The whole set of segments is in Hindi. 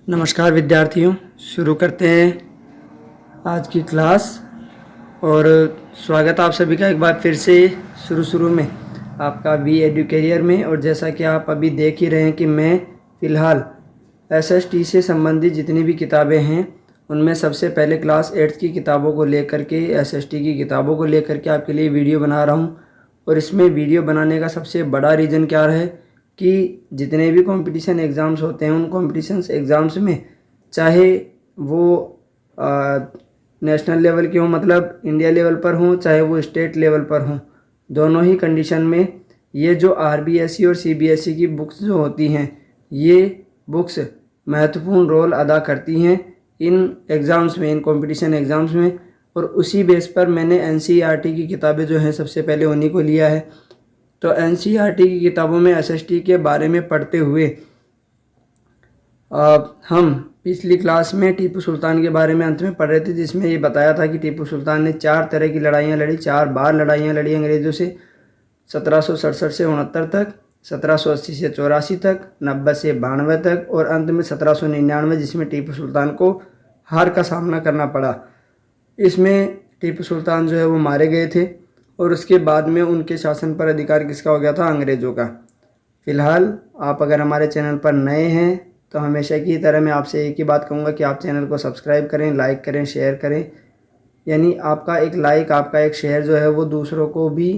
नमस्कार विद्यार्थियों, शुरू करते हैं आज की क्लास। और स्वागत आप सभी का एक बार फिर से शुरू में आपका बी एडू करियर में। और जैसा कि आप अभी देख ही रहे हैं कि मैं फ़िलहाल एसएसटी से संबंधित जितनी भी किताबें हैं उनमें सबसे पहले क्लास 8 की किताबों को लेकर के, एसएसटी की किताबों को लेकर के आपके लिए वीडियो बना रहा हूँ। और इसमें वीडियो बनाने का सबसे बड़ा रीज़न क्या है कि जितने भी कंपटीशन एग्ज़ाम्स होते हैं उन कंपटीशन एग्ज़ाम्स में, चाहे वो नेशनल लेवल के हों, मतलब इंडिया लेवल पर हों, चाहे वो स्टेट लेवल पर हों, दोनों ही कंडीशन में ये जो आरबीएसई और सीबीएसई की बुक्स जो होती हैं, ये बुक्स महत्वपूर्ण रोल अदा करती हैं इन एग्ज़ाम्स में, इन कंपटीशन एग्ज़ाम्स में। और उसी बेस पर मैंने एनसीईआरटी की किताबें जो हैं सबसे पहले उन्हीं को लिया है। तो एनसीईआरटी की किताबों में एसएसटी के बारे में पढ़ते हुए हम पिछली क्लास में टीपू सुल्तान के बारे में अंत में पढ़ रहे थे, जिसमें ये बताया था कि टीपू सुल्तान ने 4 तरह की लड़ाइयाँ लड़ी, 4 बार लड़ाइयाँ लड़ी अंग्रेज़ों से। 1767 से 69 तक, 1780 से 84 तक, 90 से 92 तक, और अंत में 1799 जिसमें टीपू सुल्तान को हार का सामना करना पड़ा। इसमें टीपू सुल्तान जो है वो मारे गए थे और उसके बाद में उनके शासन पर अधिकार किसका हो गया था? अंग्रेज़ों का। फ़िलहाल आप अगर हमारे चैनल पर नए हैं तो हमेशा की तरह मैं आपसे एक ही बात कहूँगा कि आप चैनल को सब्सक्राइब करें, लाइक करें, शेयर करें। यानी आपका एक लाइक, आपका एक शेयर जो है वो दूसरों को भी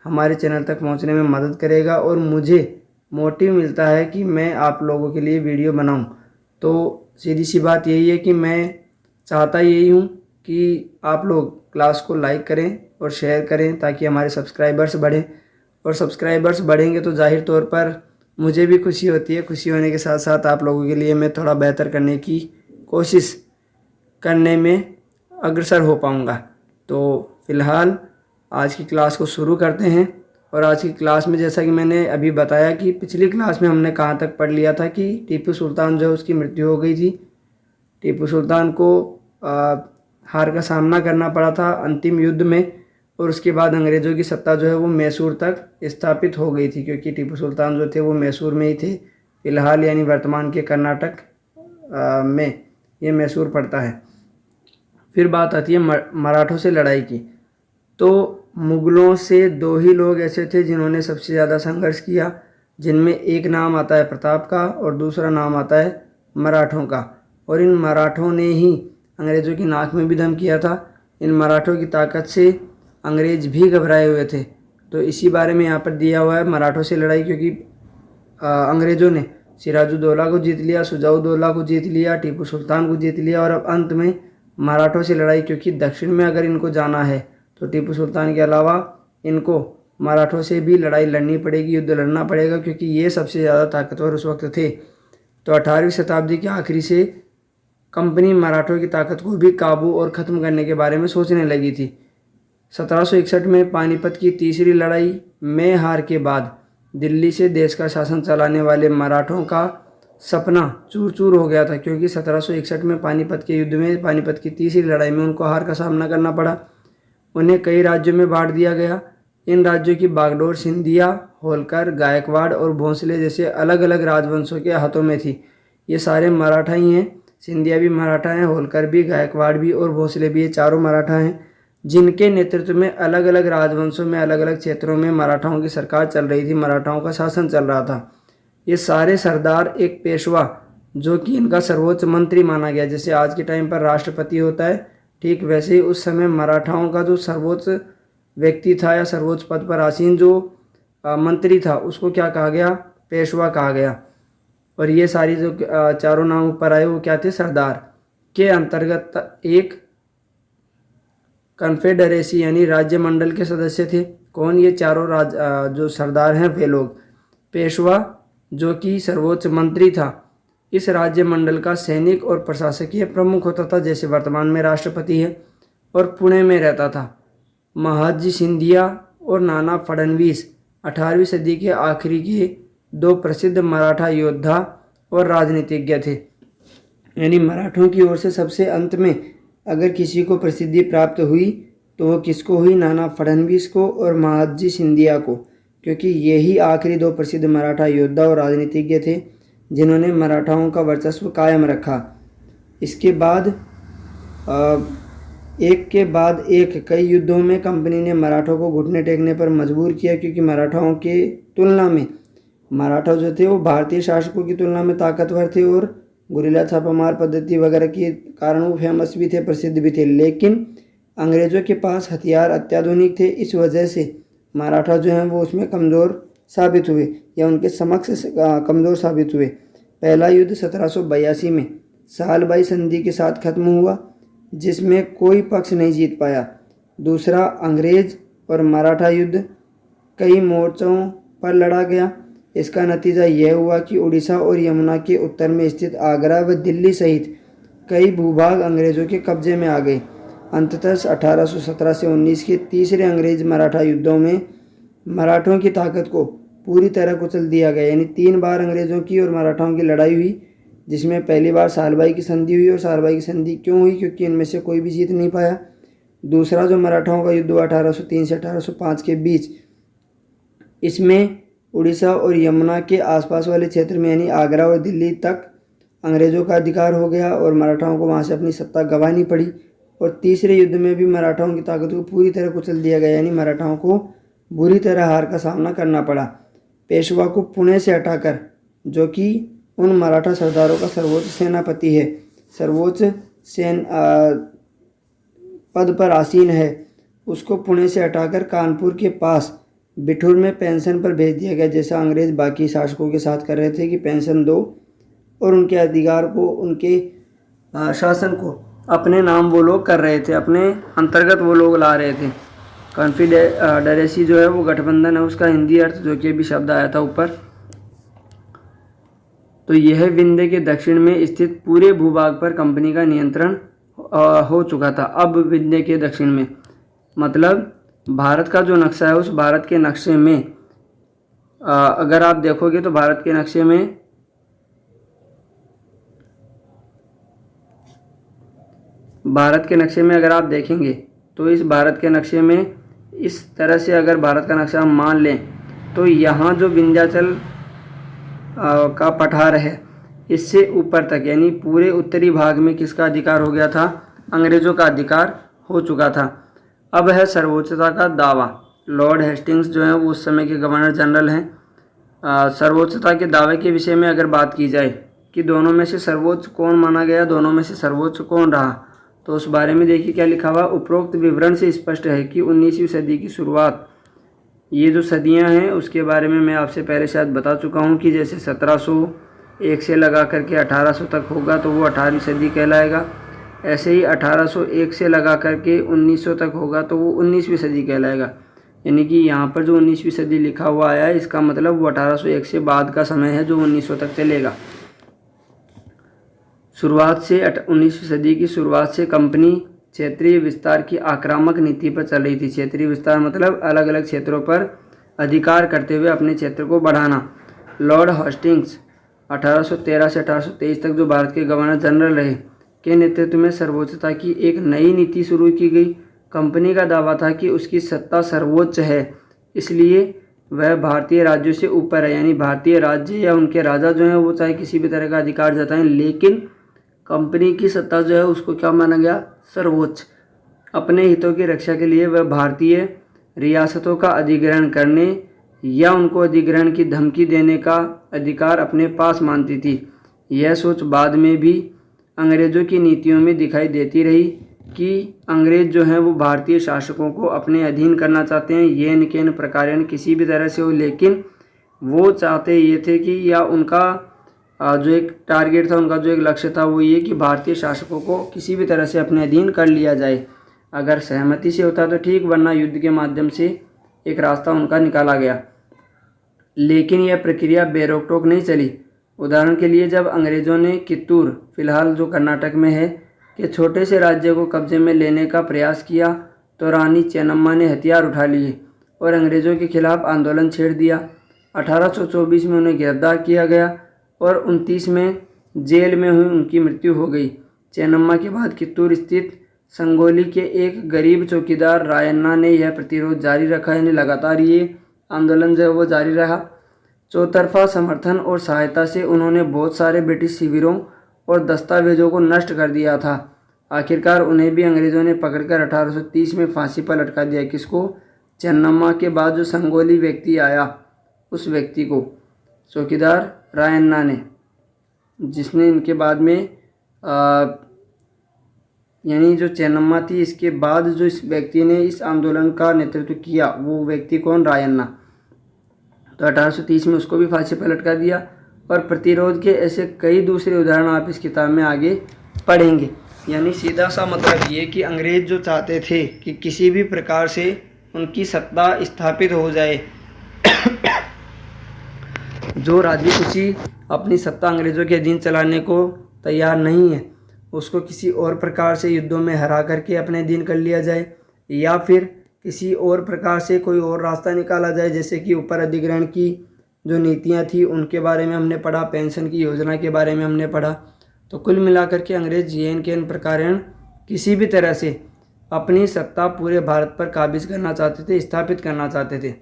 हमारे चैनल तक पहुँचने में मदद करेगा और मुझे मोटिव मिलता है कि मैं आप लोगों के लिए वीडियो बनाऊँ। तो सीधी सी बात यही है कि मैं चाहता यही हूँ कि आप लोग क्लास को लाइक करें और शेयर करें ताकि हमारे सब्सक्राइबर्स बढ़ें। और सब्सक्राइबर्स बढ़ेंगे तो जाहिर तौर पर मुझे भी खुशी होती है। खुशी होने के साथ साथ आप लोगों के लिए मैं थोड़ा बेहतर करने की कोशिश करने में अग्रसर हो पाऊँगा। तो फ़िलहाल आज की क्लास को शुरू करते हैं। और आज की क्लास में जैसा कि मैंने अभी बताया कि पिछली क्लास में हमने कहाँ तक पढ़ लिया था कि टीपू सुल्तान जो है उसकी मृत्यु हो गई थी। टीपू सुल्तान को हार का सामना करना पड़ा था अंतिम युद्ध में। और उसके बाद अंग्रेज़ों की सत्ता जो है वो मैसूर तक स्थापित हो गई थी, क्योंकि टीपू सुल्तान जो थे वो मैसूर में ही थे। फ़िलहाल यानी वर्तमान के कर्नाटक में ये मैसूर पड़ता है। फिर बात आती है मराठों से लड़ाई की। तो मुग़लों से 2 ही लोग ऐसे थे जिन्होंने सबसे ज़्यादा संघर्ष किया, जिनमें एक नाम आता है प्रताप का और दूसरा नाम आता है मराठों का। और इन मराठों ने ही अंग्रेज़ों की नाक में भी दम किया था। इन मराठों की ताकत से अंग्रेज़ भी घबराए हुए थे। तो इसी बारे में यहाँ पर दिया हुआ है मराठों से लड़ाई, क्योंकि अंग्रेज़ों ने सिराजुद्दौला को जीत लिया, शुजाउद्दौला को जीत लिया, टीपू सुल्तान को जीत लिया, और अब अंत में मराठों से लड़ाई, क्योंकि दक्षिण में अगर इनको जाना है तो टीपू सुल्तान के अलावा इनको मराठों से भी लड़ाई लड़नी पड़ेगी, युद्ध लड़ना पड़ेगा, क्योंकि ये सबसे ज़्यादा ताकतवर उस वक्त थे। तो 18वीं शताब्दी के आखिरी से कंपनी मराठों की ताकत को भी काबू और ख़त्म करने के बारे में सोचने लगी थी। 1761 में पानीपत की तीसरी लड़ाई में हार के बाद दिल्ली से देश का शासन चलाने वाले मराठों का सपना चूर चूर हो गया था, क्योंकि 1761 में पानीपत के युद्ध में, पानीपत की तीसरी लड़ाई में उनको हार का सामना करना पड़ा। उन्हें कई राज्यों में बांट दिया गया। इन राज्यों की बागडोर सिंधिया, होलकर, गायकवाड़ और भोंसले जैसे अलग अलग राजवंशों के हाथों में थी। ये सारे मराठा ही हैं। सिंधिया भी मराठा हैं, होलकर भी, गायकवाड़ भी और भोंसले भी, ये चारों मराठा हैं, जिनके नेतृत्व में अलग अलग राजवंशों में, अलग अलग क्षेत्रों में मराठाओं की सरकार चल रही थी, मराठाओं का शासन चल रहा था। ये सारे सरदार एक पेशवा, जो कि इनका सर्वोच्च मंत्री माना गया, जैसे आज के टाइम पर राष्ट्रपति होता है, ठीक वैसे ही उस समय मराठाओं का जो सर्वोच्च व्यक्ति था या सर्वोच्च पद पर आसीन जो मंत्री था, उसको क्या कहा गया? पेशवा कहा गया। और ये सारी जो चारों नाम ऊपर आए वो क्या थे? सरदार के अंतर्गत एक कन्फेडरेसी यानी राज्य मंडल के सदस्य थे। कौन? ये चारों जो सरदार हैं वे लोग। पेशवा जो कि सर्वोच्च मंत्री था, इस राज्य मंडल का सैनिक और प्रशासकीय प्रमुख होता था, जैसे वर्तमान में राष्ट्रपति है, और पुणे में रहता था। महादजी सिंधिया और नाना फडणवीस 18वीं सदी के आखिरी के 2 प्रसिद्ध मराठा योद्धा और राजनीतिज्ञ थे। यानी मराठों की ओर से सबसे अंत में अगर किसी को प्रसिद्धि प्राप्त हुई तो वो किसको हुई? नाना फडणवीस को और महादजी सिंधिया को, क्योंकि यही आखिरी 2 प्रसिद्ध मराठा योद्धा और राजनीतिज्ञ थे जिन्होंने मराठाओं का वर्चस्व कायम रखा। इसके बाद एक के बाद एक कई युद्धों में कंपनी ने मराठों को घुटने टेकने पर मजबूर किया, क्योंकि मराठाओं के तुलना में मराठा जो थे वो भारतीय शासकों की तुलना में ताकतवर थे और गुरिल्ला छापामार पद्धति वगैरह के कारण वो फेमस भी थे, प्रसिद्ध भी थे। लेकिन अंग्रेज़ों के पास हथियार अत्याधुनिक थे, इस वजह से मराठा जो हैं वो उसमें कमज़ोर साबित हुए या उनके समक्ष कमज़ोर साबित हुए। पहला युद्ध 1782 में सालबाई संधि के साथ खत्म हुआ, जिसमें कोई पक्ष नहीं जीत पाया। दूसरा अंग्रेज और मराठा युद्ध कई मोर्चों पर लड़ा गया। इसका नतीजा यह हुआ कि उड़ीसा और यमुना के उत्तर में स्थित आगरा व दिल्ली सहित कई भूभाग अंग्रेज़ों के कब्जे में आ गए। अंततः 1817 से 19 के तीसरे अंग्रेज मराठा युद्धों में मराठों की ताकत को पूरी तरह कुचल दिया गया। यानी 3 बार अंग्रेज़ों की और मराठाओं की लड़ाई हुई, जिसमें पहली बार सालबाई की संधि हुई। और सालबाई की संधि क्यों हुई? क्योंकि इनमें से कोई भी जीत नहीं पाया। दूसरा जो मराठाओं का युद्ध हुआ 1803 से 1805 के बीच, इसमें उड़ीसा और यमुना के आसपास वाले क्षेत्र में यानी आगरा और दिल्ली तक अंग्रेज़ों का अधिकार हो गया और मराठाओं को वहाँ से अपनी सत्ता गंवानी पड़ी। और तीसरे युद्ध में भी मराठाओं की ताकत को पूरी तरह कुचल दिया गया, यानी मराठाओं को बुरी तरह हार का सामना करना पड़ा। पेशवा को पुणे से हटाकर, जो कि उन मराठा सरदारों का सर्वोच्च सेनापति है, सर्वोच्च पद पर आसीन है, उसको पुणे से हटाकर कानपुर के पास बिठूर में पेंशन पर भेज दिया गया। जैसा अंग्रेज़ बाकी शासकों के साथ कर रहे थे कि पेंशन दो और उनके अधिकार को, उनके शासन को अपने नाम वो लोग कर रहे थे, अपने अंतर्गत वो लोग ला रहे थे। कॉन्फेडरेसी जो है वो गठबंधन है, उसका हिंदी अर्थ जो कि अभी शब्द आया था ऊपर। तो यह विंध्य के दक्षिण में स्थित पूरे भूभाग पर कंपनी का नियंत्रण हो चुका था। अब विंध्य के दक्षिण में मतलब भारत का जो नक्शा है, उस भारत के नक्शे में अगर आप देखोगे तो भारत के नक्शे में अगर आप देखेंगे तो इस भारत के नक्शे में इस तरह से अगर भारत का नक्शा हम मान लें तो यहाँ जो विंध्याचल का पठार है, इससे ऊपर तक यानी पूरे उत्तरी भाग में किसका अधिकार हो गया था? अंग्रेज़ों का अधिकार हो चुका था। अब है सर्वोच्चता का दावा। लॉर्ड हेस्टिंग्स जो है वो उस समय के गवर्नर जनरल हैं। सर्वोच्चता के दावे के विषय में अगर बात की जाए कि दोनों में से सर्वोच्च कौन माना गया, दोनों में से सर्वोच्च कौन रहा, तो उस बारे में देखिए क्या लिखा हुआ। उपरोक्त विवरण से स्पष्ट है कि 19वीं सदी की शुरुआत, ये जो सदियां हैं उसके बारे में मैं आपसे पहले शायद बता चुका हूं कि जैसे 1701 से लगा करके 1800 तक होगा तो वो 18वीं सदी कहलाएगा। ऐसे ही 1801 से लगा करके 1900 तक होगा तो वो 19वीं सदी कहलाएगा। यानी कि यहाँ पर जो 19वीं सदी लिखा हुआ आया है, इसका मतलब वो 1801 से बाद का समय है जो 1900 तक चलेगा। शुरुआत से 19वीं सदी की शुरुआत से कंपनी क्षेत्रीय विस्तार की आक्रामक नीति पर चल रही थी। क्षेत्रीय विस्तार मतलब अलग अलग क्षेत्रों पर अधिकार करते हुए अपने क्षेत्र को बढ़ाना। लॉर्ड हेस्टिंग्स 1813 से 1823 तक जो भारत के गवर्नर जनरल रहे के नेतृत्व में सर्वोच्चता की एक नई नीति शुरू की गई। कंपनी का दावा था कि उसकी सत्ता सर्वोच्च है, इसलिए वह भारतीय राज्यों से ऊपर है। यानी भारतीय राज्य या उनके राजा जो हैं वो चाहे किसी भी तरह का अधिकार जताएं, लेकिन कंपनी की सत्ता जो है उसको क्या माना गया? सर्वोच्च। अपने हितों की रक्षा के लिए वह भारतीय रियासतों का अधिग्रहण करने या उनको अधिग्रहण की धमकी देने का अधिकार अपने पास मानती थी। यह सोच बाद में भी अंग्रेज़ों की नीतियों में दिखाई देती रही कि अंग्रेज़ जो हैं वो भारतीय शासकों को अपने अधीन करना चाहते हैं, ये न प्रकार किसी भी तरह से हो, लेकिन वो चाहते ये थे कि या उनका जो एक टारगेट था, उनका जो एक लक्ष्य था वो ये कि भारतीय शासकों को किसी भी तरह से अपने अधीन कर लिया जाए। अगर सहमति से होता तो ठीक, वरना युद्ध के माध्यम से एक रास्ता उनका निकाला गया। लेकिन यह प्रक्रिया बेरोक टोक नहीं चली। उदाहरण के लिए जब अंग्रेज़ों ने कित्तूर, फिलहाल जो कर्नाटक में है, के छोटे से राज्य को कब्जे में लेने का प्रयास किया तो रानी चेन्नम्मा ने हथियार उठा लिए और अंग्रेज़ों के खिलाफ आंदोलन छेड़ दिया। 1824 में उन्हें गिरफ्तार किया गया और 29 में जेल में हुई उनकी मृत्यु हो गई। चेन्नम्मा के बाद कित्तूर स्थित संगोली के एक गरीब चौकीदार रायन्ना ने यह प्रतिरोध जारी रखा, यानी लगातार ये आंदोलन जो है वो जारी रहा। चौतरफा समर्थन और सहायता से उन्होंने बहुत सारे ब्रिटिश शिविरों और दस्तावेजों को नष्ट कर दिया था। आखिरकार उन्हें भी अंग्रेज़ों ने पकड़कर 1830 में फांसी पर लटका दिया। किसको? चन्नम्मा के बाद जो संगोली व्यक्ति आया उस व्यक्ति को, चौकीदार रायन्ना ने, जिसने इनके बाद में यानी जो चेन्नम्मा थी इसके बाद जो इस व्यक्ति ने इस आंदोलन का नेतृत्व किया वो व्यक्ति कौन? रायन्ना। तो 1830 में उसको भी फांसी पर लटका दिया। और प्रतिरोध के ऐसे कई दूसरे उदाहरण आप इस किताब में आगे पढ़ेंगे। यानी सीधा सा मतलब ये कि अंग्रेज़ जो चाहते थे कि किसी भी प्रकार से उनकी सत्ता स्थापित हो जाए जो राजपूती अपनी सत्ता अंग्रेज़ों के अधीन चलाने को तैयार नहीं है, उसको किसी और प्रकार से युद्धों में हरा करके अपने अधीन कर लिया जाए, या फिर किसी और प्रकार से कोई और रास्ता निकाला जाए। जैसे कि ऊपर अधिग्रहण की जो नीतियां थी उनके बारे में हमने पढ़ा, पेंशन की योजना के बारे में हमने पढ़ा। तो कुल मिलाकर के अंग्रेज JN के प्रकारण किसी भी तरह से अपनी सत्ता पूरे भारत पर काबिज करना चाहते थे, स्थापित करना चाहते थे।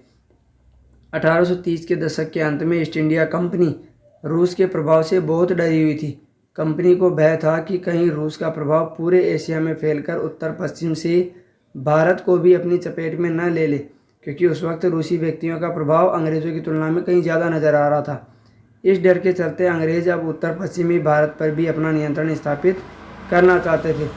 1830 के दशक के अंत में ईस्ट इंडिया कंपनी रूस के प्रभाव से बहुत डरी हुई थी। कंपनी को भय था कि कहीं रूस का प्रभाव पूरे एशिया में फैलकर उत्तर पश्चिम से भारत को भी अपनी चपेट में न ले ले, क्योंकि उस वक्त रूसी व्यक्तियों का प्रभाव अंग्रेज़ों की तुलना में कहीं ज़्यादा नज़र आ रहा था। इस डर के चलते अंग्रेज़ अब उत्तर पश्चिमी भारत पर भी अपना नियंत्रण स्थापित करना चाहते थे।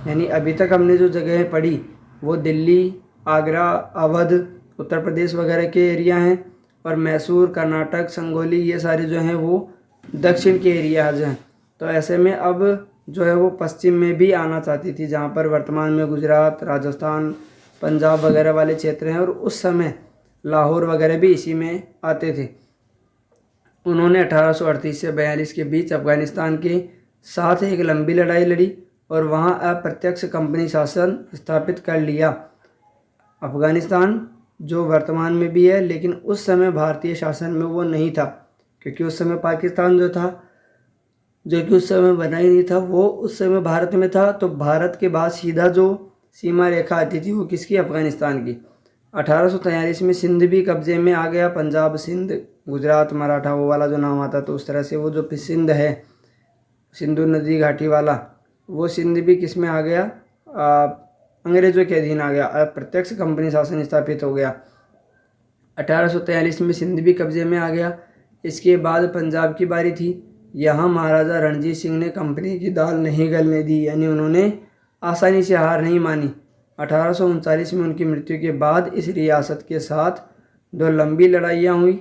यानी अभी तक हमने जो जगहें पढ़ी वो दिल्ली, आगरा, अवध, उत्तर प्रदेश वगैरह के एरिया हैं, और मैसूर, कर्नाटक, संगोली, ये सारे जो हैं वो दक्षिण के एरियाज हैं। तो ऐसे में अब जो है वो पश्चिम में भी आना चाहती थी, जहाँ पर वर्तमान में गुजरात, राजस्थान, पंजाब वगैरह वाले क्षेत्र हैं, और उस समय लाहौर वगैरह भी इसी में आते थे। उन्होंने 1838 से 42 के बीच अफगानिस्तान के साथ एक लंबी लड़ाई लड़ी और वहाँ अप्रत्यक्ष कंपनी शासन स्थापित कर लिया। अफगानिस्तान जो वर्तमान में भी है, लेकिन उस समय भारतीय शासन में वो नहीं था, क्योंकि उस समय पाकिस्तान जो था, जो कि उस समय बना ही नहीं था, वो उस समय भारत में था। तो भारत के बाद सीधा जो सीमा रेखा आती थी वो किसकी? अफगानिस्तान की। 1843 में सिंध भी कब्जे में आ गया। पंजाब, सिंध, गुजरात, मराठा, वो वाला जो नाम आता, तो उस तरह से वो जो सिंध है, सिंधु नदी घाटी वाला, वो सिंध भी किस में आ गया? अंग्रेज़ों के अधीन आ गया। अप्रत्यक्ष कंपनी शासन स्थापित हो गया। 1843 में सिंध भी कब्जे में आ गया। इसके बाद पंजाब की बारी थी। यहाँ महाराजा रणजीत सिंह ने कंपनी की दाल नहीं गलने दी, यानी उन्होंने आसानी से हार नहीं मानी। 1839 में उनकी मृत्यु के बाद इस रियासत के साथ 2 लंबी लड़ाइयाँ हुई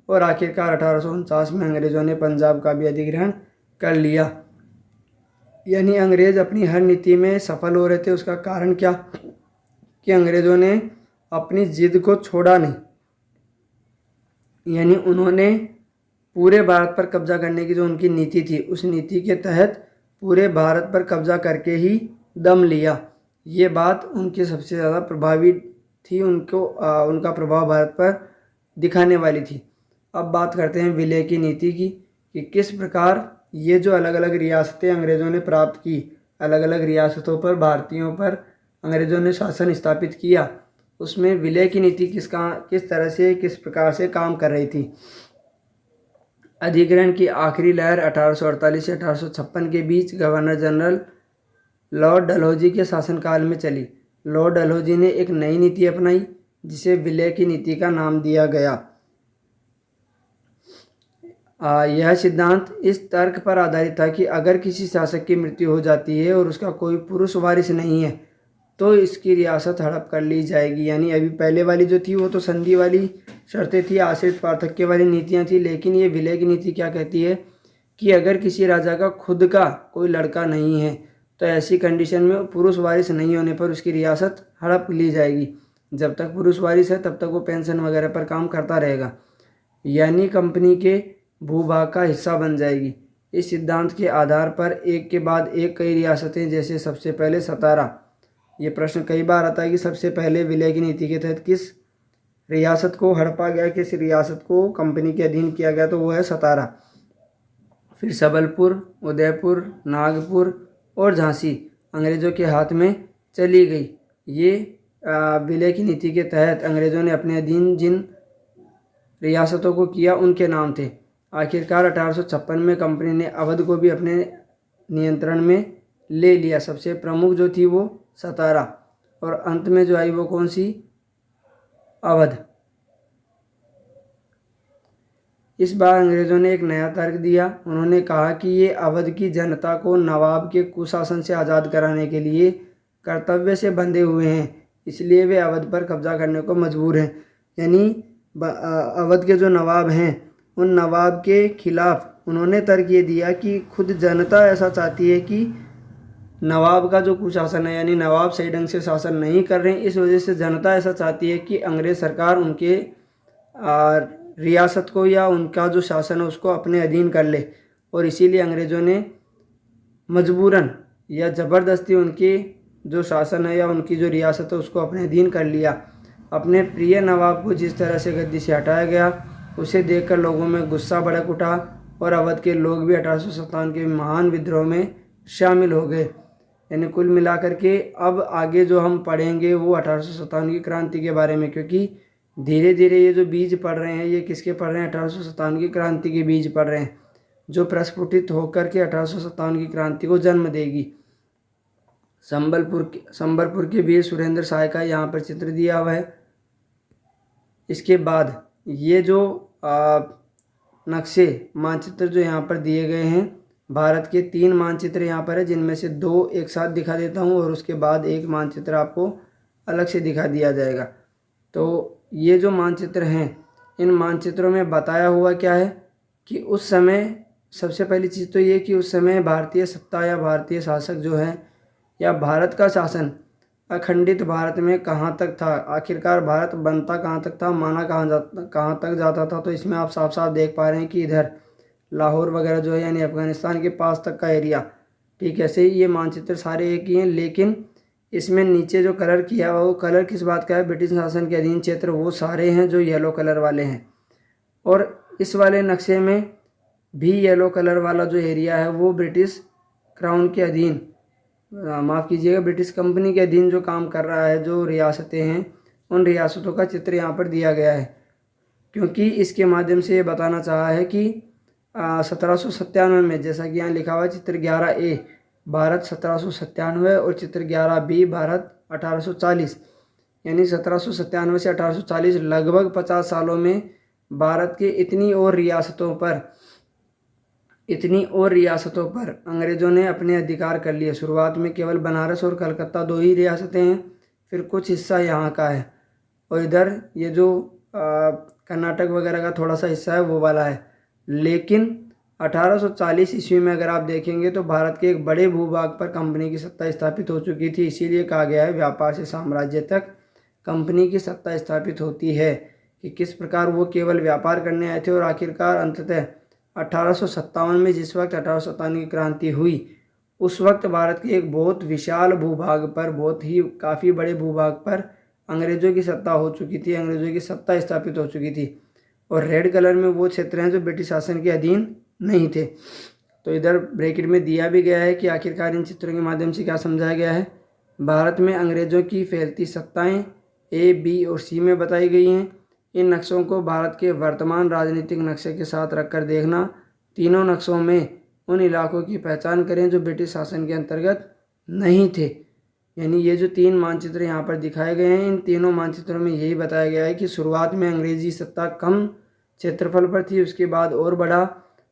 और आखिरकार 1849 में अंग्रेज़ों ने पंजाब का भी अधिग्रहण कर लिया। यानी अंग्रेज़ अपनी हर नीति में सफल हो रहे थे। उसका कारण क्या? कि अंग्रेज़ों ने अपनी जिद को छोड़ा नहीं, यानी उन्होंने पूरे भारत पर कब्जा करने की जो उनकी नीति थी, उस नीति के तहत पूरे भारत पर कब्जा करके ही दम लिया। ये बात उनकी सबसे ज़्यादा प्रभावी थी, उनका प्रभाव भारत पर दिखाने वाली थी। अब बात करते हैं विलय की नीति की, कि किस प्रकार ये जो अलग अलग रियासतें अंग्रेज़ों ने प्राप्त की, अलग अलग रियासतों पर भारतीयों पर अंग्रेज़ों ने शासन स्थापित किया, उसमें विलय की नीति किस तरह से, किस प्रकार से काम कर रही थी। अधिग्रहण की आखिरी लहर 1848 से 1856 के बीच गवर्नर जनरल लॉर्ड डलहौजी के शासनकाल में चली। लॉर्ड डलहौजी ने एक नई नीति अपनाई जिसे विलय की नीति का नाम दिया गया। यह सिद्धांत इस तर्क पर आधारित था कि अगर किसी शासक की मृत्यु हो जाती है और उसका कोई पुरुष वारिस नहीं है तो इसकी रियासत हड़प कर ली जाएगी। यानी अभी पहले वाली जो थी वो तो संधि वाली शर्तें थी, आश्रित पार्थक्य वाली नीतियां थी, लेकिन ये विलय की नीति क्या कहती है कि अगर किसी राजा का खुद का कोई लड़का नहीं है तो ऐसी कंडीशन में पुरुष वारिस नहीं होने पर उसकी रियासत हड़प ली जाएगी। जब तक पुरुष वारिस है तब तक वो पेंशन वगैरह पर काम करता रहेगा, यानी कंपनी के भूभाग का हिस्सा बन जाएगी। इस सिद्धांत के आधार पर एक के बाद एक कई रियासतें, जैसे सबसे पहले सतारा, ये प्रश्न कई बार आता है कि सबसे पहले विलय की नीति के तहत किस रियासत को हड़पा गया, किस रियासत को कंपनी के अधीन किया गया, तो वो है सतारा। फिर सबलपुर, उदयपुर, नागपुर और झांसी अंग्रेज़ों के हाथ में चली गई। ये विलय की नीति के तहत अंग्रेज़ों ने अपने अधीन जिन रियासतों को किया उनके नाम थे। आखिरकार 1856 में कंपनी ने अवध को भी अपने नियंत्रण में ले लिया। सबसे प्रमुख जो थी वो सतारा, और अंत में जो आई वो कौन सी, अवध। इस बार अंग्रेज़ों ने एक नया तर्क दिया। उन्होंने कहा कि ये अवध की जनता को नवाब के कुशासन से आज़ाद कराने के लिए कर्तव्य से बंधे हुए हैं, इसलिए वे अवध पर कब्जा करने को मजबूर हैं। यानी अवध के जो नवाब हैं उन नवाब के खिलाफ उन्होंने तर्क ये दिया कि खुद जनता ऐसा चाहती है कि नवाब का जो कुशासन है, यानी नवाब सही ढंग से शासन नहीं कर रहे हैं, इस वजह से जनता ऐसा चाहती है कि अंग्रेज़ सरकार उनके रियासत को या उनका जो शासन है उसको अपने अधीन कर ले। और इसीलिए अंग्रेज़ों ने मजबूरन या ज़बरदस्ती उनकी जो शासन है या उनकी जो रियासत है उसको अपने अधीन कर लिया। अपने प्रिय नवाब को जिस तरह से गद्दी से हटाया गया उसे देखकर लोगों में गुस्सा भड़क उठा और अवध के लोग भी 1857 के महान विद्रोह में शामिल हो गए। यानी कुल मिलाकर के अब आगे जो हम पढ़ेंगे वो 1857 की क्रांति के बारे में, क्योंकि धीरे धीरे ये जो बीज पड़ रहे हैं ये किसके पड़ रहे हैं, 1857 की क्रांति के बीज पड़ रहे हैं, जो प्रस्फुटित होकर के 1857 की क्रांति को जन्म देगी। संबलपुर के वीर सुरेंद्र साय का यहाँ पर चित्र दिया हुआ है। इसके बाद ये जो नक्शे मानचित्र जो यहाँ पर दिए गए हैं, भारत के 3 मानचित्र यहाँ पर है, जिनमें से 2 एक साथ दिखा देता हूँ और उसके बाद एक मानचित्र आपको अलग से दिखा दिया जाएगा। तो ये जो मानचित्र हैं इन मानचित्रों में बताया हुआ क्या है कि उस समय, सबसे पहली चीज़ तो ये कि उस समय भारतीय सत्ता या भारतीय शासक जो है या भारत का शासन अखंडित भारत में कहाँ तक था, आखिरकार भारत बनता कहाँ तक था, माना कहाँ तक जाता था। तो इसमें आप साफ साफ देख पा रहे हैं कि इधर लाहौर वगैरह जो है यानी अफ़गानिस्तान के पास तक का एरिया, ठीक है। ऐसे ही ये मानचित्र सारे एक ही हैं, लेकिन इसमें नीचे जो कलर किया हुआ वो कलर किस बात का है, ब्रिटिश शासन के अधीन क्षेत्र वो सारे हैं जो येलो कलर वाले हैं। और इस वाले नक्शे में भी येलो कलर वाला जो एरिया है वो ब्रिटिश क्राउन के अधीन, माफ़ कीजिएगा, ब्रिटिश कंपनी के अधीन जो काम कर रहा है, जो रियासतें हैं उन रियासतों का चित्र यहाँ पर दिया गया है। क्योंकि इसके माध्यम से ये बताना चाहा है कि 1797 में, जैसा कि यहाँ लिखा हुआ है चित्र 11A भारत 1797 और चित्र 11B भारत 1840, यानी 1797 से 1840 लगभग 50 सालों में भारत के इतनी और रियासतों पर अंग्रेज़ों ने अपने अधिकार कर लिए। शुरुआत में केवल बनारस और कलकत्ता 2 ही रियासतें हैं, फिर कुछ हिस्सा यहाँ का है और इधर ये जो कर्नाटक वगैरह का थोड़ा सा हिस्सा है वो वाला है। लेकिन 1840 ईस्वी में अगर आप देखेंगे तो भारत के एक बड़े भूभाग पर कंपनी की सत्ता स्थापित हो चुकी थी। इसीलिए कहा गया है व्यापार से साम्राज्य तक कंपनी की सत्ता स्थापित होती है, कि किस प्रकार वो केवल व्यापार करने आए थे और आखिरकार अंततः 1857 में जिस वक्त 1857 की क्रांति हुई उस वक्त भारत के एक बहुत विशाल भूभाग पर, बहुत ही काफ़ी बड़े भूभाग पर अंग्रेज़ों की सत्ता हो चुकी थी, अंग्रेज़ों की सत्ता स्थापित हो चुकी थी। और रेड कलर में वो क्षेत्र हैं जो ब्रिटिश शासन के अधीन नहीं थे। तो इधर ब्रैकेट में दिया भी गया है कि आखिरकार इन चित्रों के माध्यम से क्या समझाया गया है। भारत में अंग्रेज़ों की फैलती सत्ताएं A, B और C में बताई गई हैं। इन नक्शों को भारत के वर्तमान राजनीतिक नक्शे के साथ रखकर देखना। तीनों नक्शों में उन इलाकों की पहचान करें जो ब्रिटिश शासन के अंतर्गत नहीं थे। यानी ये जो 3 मानचित्र यहाँ पर दिखाए गए हैं, इन तीनों मानचित्रों में यही बताया गया है कि शुरुआत में अंग्रेजी सत्ता कम क्षेत्रफल पर थी, उसके बाद और बढ़ा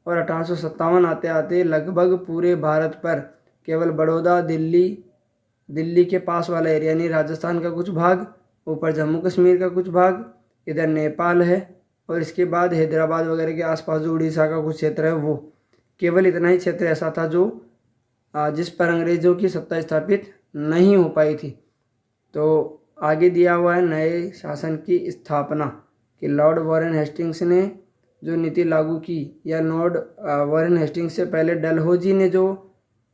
और 1857 आते आते लगभग पूरे भारत पर केवल बड़ौदा, दिल्ली के पास वाला एरिया यानी राजस्थान का कुछ भाग, ऊपर जम्मू कश्मीर का कुछ भाग, इधर नेपाल है और इसके बाद हैदराबाद वगैरह के आसपास जो उड़ीसा का कुछ क्षेत्र है वो, केवल इतना ही क्षेत्र ऐसा था जो जिस पर अंग्रेज़ों की सत्ता स्थापित नहीं हो पाई थी। तो आगे दिया हुआ है नए शासन की स्थापना, कि लॉर्ड वॉरेन हेस्टिंग्स ने जो नीति लागू की, या लॉर्ड वॉरेन हेस्टिंग्स से पहले डलहौजी ने जो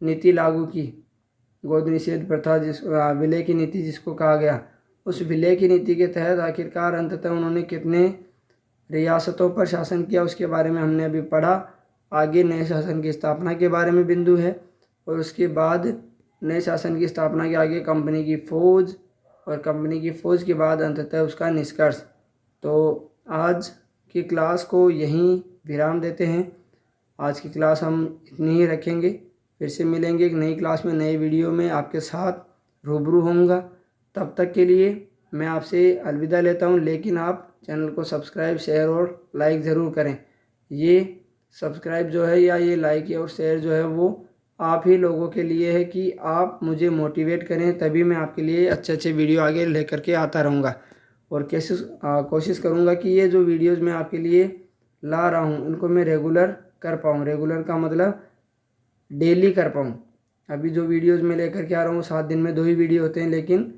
नीति लागू की, गोद निषेध प्रथा, विलय की नीति जिसको कहा गया, उस विलय की नीति के तहत आखिरकार अंततः उन्होंने कितने रियासतों पर शासन किया उसके बारे में हमने अभी पढ़ा। आगे नए शासन की स्थापना के बारे में बिंदु है और उसके बाद नए शासन की स्थापना के आगे कंपनी की फ़ौज, और कंपनी की फ़ौज के बाद अंततः उसका निष्कर्ष। तो आज की क्लास को यहीं विराम देते हैं। आज की क्लास हम इतनी ही रखेंगे। फिर से मिलेंगे एक नई क्लास में, नए वीडियो में आपके साथ रूबरू होऊंगा। तब तक के लिए मैं आपसे अलविदा लेता हूं, लेकिन आप चैनल को सब्सक्राइब, शेयर और लाइक ज़रूर करें। ये सब्सक्राइब जो है या ये लाइक और शेयर जो है वो आप ही लोगों के लिए है कि आप मुझे मोटिवेट करें, तभी मैं आपके लिए अच्छे अच्छे वीडियो आगे लेकर के आता रहूँगा। और कोशिश करूँगा कि ये जो वीडियोज़ मैं आपके लिए ला रहा हूँ उनको मैं रेगुलर कर पाऊँ। रेगुलर का मतलब डेली कर पाऊँ। अभी जो वीडियोज़ मैं लेकर के आ रहा हूँ 7 दिन में 2 ही वीडियो होते हैं, लेकिन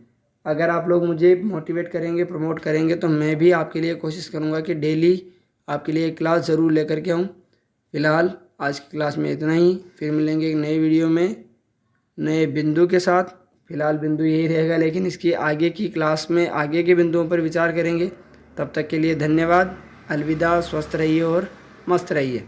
अगर आप लोग मुझे मोटिवेट करेंगे, प्रमोट करेंगे, तो मैं भी आपके लिए कोशिश करूँगा कि डेली आपके लिए एक क्लास ज़रूर लेकर के आऊँ। फ़िलहाल आज की क्लास में इतना ही। फिर मिलेंगे एक नए वीडियो में नए बिंदु के साथ। फ़िलहाल बिंदु यही रहेगा, लेकिन इसकी आगे की क्लास में आगे के बिंदुओं पर विचार करेंगे। तब तक के लिए धन्यवाद, अलविदा, स्वस्थ रहिए और मस्त रहिए।